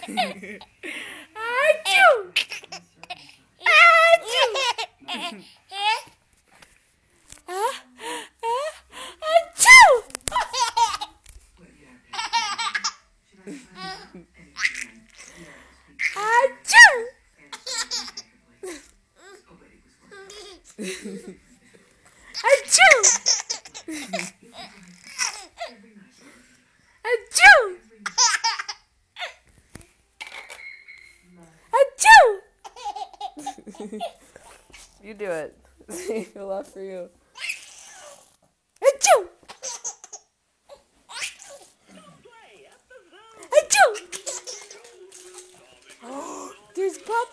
Achoo! Achoo! Achoo! Achoo! Achoo! Achoo! Achoo! You do it. See, he'll laugh for you. Achoo! Achoo! There's Papa.